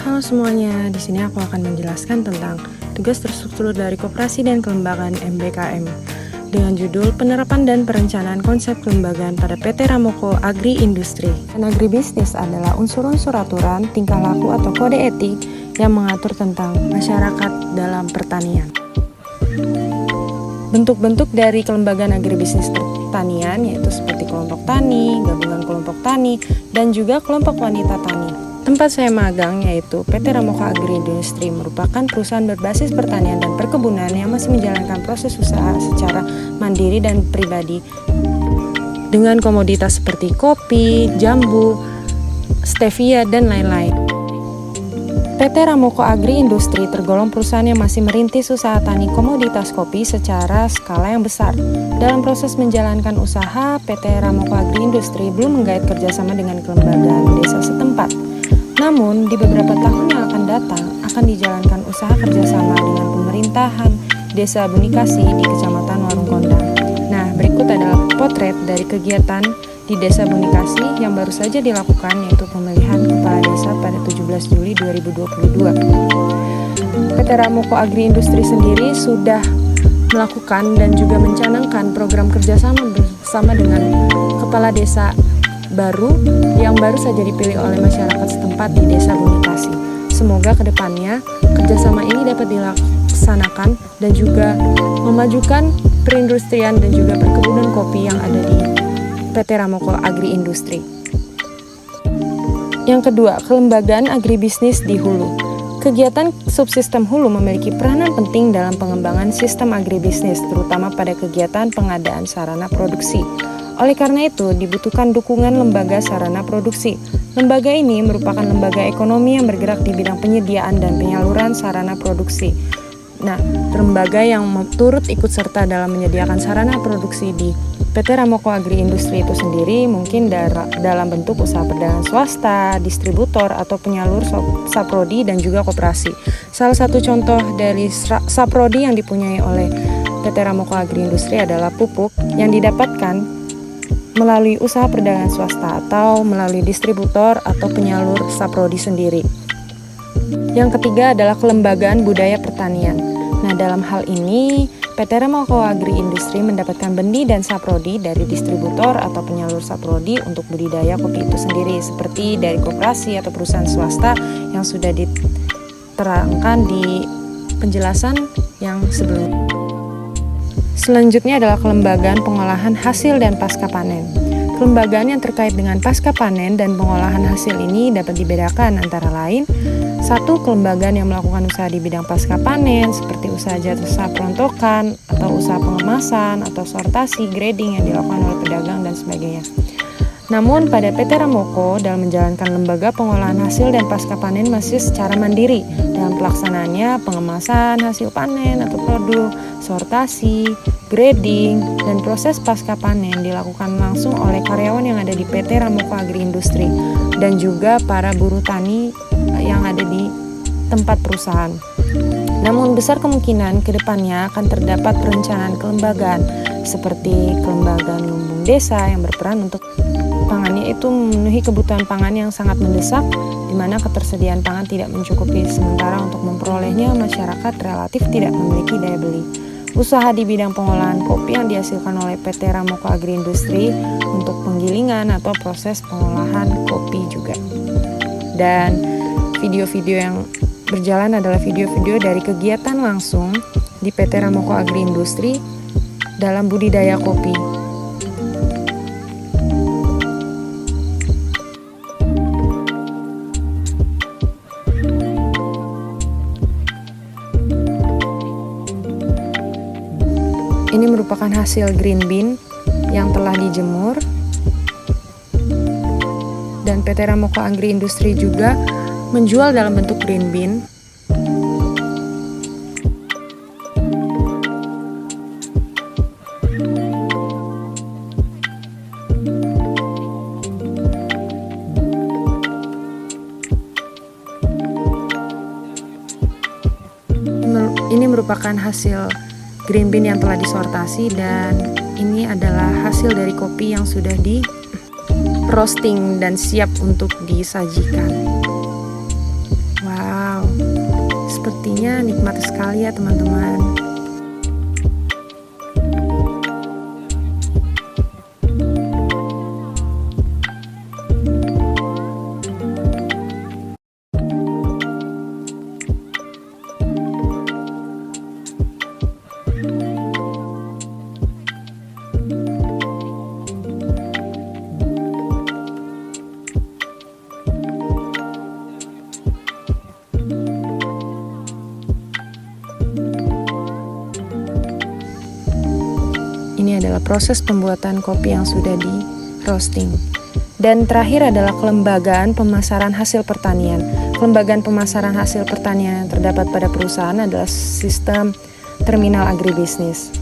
Halo semuanya, di sini aku akan menjelaskan tentang tugas terstruktur dari Koperasi dan Kelembagaan MBKM dengan judul Penerapan dan Perencanaan Konsep Kelembagaan pada PT Ramoko Agri Industri. Dan agribisnis adalah unsur-unsur aturan, tingkah laku atau kode etik yang mengatur tentang masyarakat dalam pertanian. Bentuk-bentuk dari kelembagaan agribisnis pertanian yaitu seperti kelompok tani, gabungan kelompok tani, dan juga kelompok wanita tani. Tempat saya magang yaitu PT Ramoko Agri Industri merupakan perusahaan berbasis pertanian dan perkebunan yang masih menjalankan proses usaha secara mandiri dan pribadi dengan komoditas seperti kopi, jambu, stevia, dan lain-lain. PT Ramoko Agri Industri tergolong perusahaan yang masih merintis usaha tani komoditas kopi secara skala yang besar. Dalam proses menjalankan usaha, PT Ramoko Agri Industri belum menggait kerjasama dengan kelembagaan desa setempat. Namun, di beberapa tahun yang akan datang, akan dijalankan usaha kerjasama dengan pemerintahan Desa Bunikasi di Kecamatan Warung Kondang. Nah, berikut adalah potret dari kegiatan di Desa Bunikasi yang baru saja dilakukan, yaitu pemilihan kepala desa pada 17 Juli 2022. PT Ramoko Agri Industri sendiri sudah melakukan dan juga mencanangkan program kerjasama bersama dengan kepala desa baru yang baru saja dipilih oleh masyarakat setempat di Desa Bunikasi. Semoga kedepannya kerjasama ini dapat dilaksanakan dan juga memajukan perindustrian dan juga perkebunan kopi yang ada di PT Ramoko Agri Industri. Yang kedua, kelembagaan agribisnis di hulu. Kegiatan subsistem hulu memiliki peranan penting dalam pengembangan sistem agribisnis, terutama pada kegiatan pengadaan sarana produksi. Oleh karena itu, dibutuhkan dukungan lembaga sarana produksi. Lembaga ini merupakan lembaga ekonomi yang bergerak di bidang penyediaan dan penyaluran sarana produksi. Nah, lembaga yang turut ikut serta dalam menyediakan sarana produksi di PT Ramoko Agri Industri itu sendiri mungkin dalam bentuk usaha perdagangan swasta, distributor, atau penyalur saprodi dan juga koperasi. Salah satu contoh dari saprodi yang dipunyai oleh PT Ramoko Agri Industri adalah pupuk yang didapatkan melalui usaha perdagangan swasta atau melalui distributor atau penyalur saprodi sendiri. Yang ketiga adalah kelembagaan budaya pertanian. Nah, dalam hal ini PT Ramoko Agri Industri mendapatkan benih dan saprodi dari distributor atau penyalur saprodi untuk budidaya kopi itu sendiri, seperti dari koperasi atau perusahaan swasta yang sudah diterangkan di penjelasan yang sebelumnya. Selanjutnya adalah kelembagaan pengolahan hasil dan pasca panen. Kelembagaan yang terkait dengan pasca panen dan pengolahan hasil ini dapat dibedakan antara lain: satu, kelembagaan yang melakukan usaha di bidang pasca panen seperti usaha jasa perontokan atau usaha pengemasan atau sortasi, grading yang dilakukan oleh pedagang dan sebagainya. Namun pada PT Ramoko dalam menjalankan lembaga pengolahan hasil dan pasca panen masih secara mandiri dalam pelaksanaannya pengemasan hasil panen atau produk, sortasi, grading, dan proses pasca panen dilakukan langsung oleh karyawan yang ada di PT Ramoko Agri Industri dan juga para buruh tani yang ada di tempat perusahaan. Namun besar kemungkinan kedepannya akan terdapat perencanaan kelembagaan seperti kelembagaan lumbung desa yang berperan untuk pangannya itu memenuhi kebutuhan pangan yang sangat mendesak, di mana ketersediaan pangan tidak mencukupi, sementara untuk memperolehnya masyarakat relatif tidak memiliki daya beli. Usaha di bidang pengolahan kopi yang dihasilkan oleh PT Ramoko Agri Industri untuk penggilingan atau proses pengolahan kopi juga. Dan video-video yang berjalan adalah video-video dari kegiatan langsung di PT Ramoko Agri Industri dalam budidaya kopi. Ini merupakan hasil green bean yang telah dijemur, dan PT Ramoko Agri Industri juga menjual dalam bentuk green bean. Ini merupakan hasil green bean yang telah disortasi, dan ini adalah hasil dari kopi yang sudah di roasting dan siap untuk disajikan. Wow. kopinya nikmat sekali ya teman-teman. Ini adalah proses pembuatan kopi yang sudah di roasting. Dan terakhir adalah kelembagaan pemasaran hasil pertanian. Kelembagaan pemasaran hasil pertanian yang terdapat pada perusahaan adalah sistem terminal agribisnis,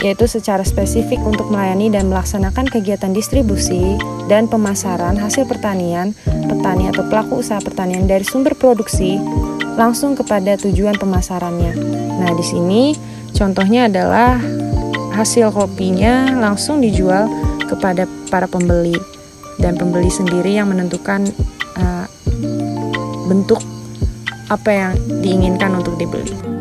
yaitu secara spesifik untuk melayani dan melaksanakan kegiatan distribusi dan pemasaran hasil pertanian, petani atau pelaku usaha pertanian dari sumber produksi langsung kepada tujuan pemasarannya. Nah, di sini contohnya adalah hasil kopinya langsung dijual kepada para pembeli, dan pembeli sendiri yang menentukan bentuk apa yang diinginkan untuk dibeli.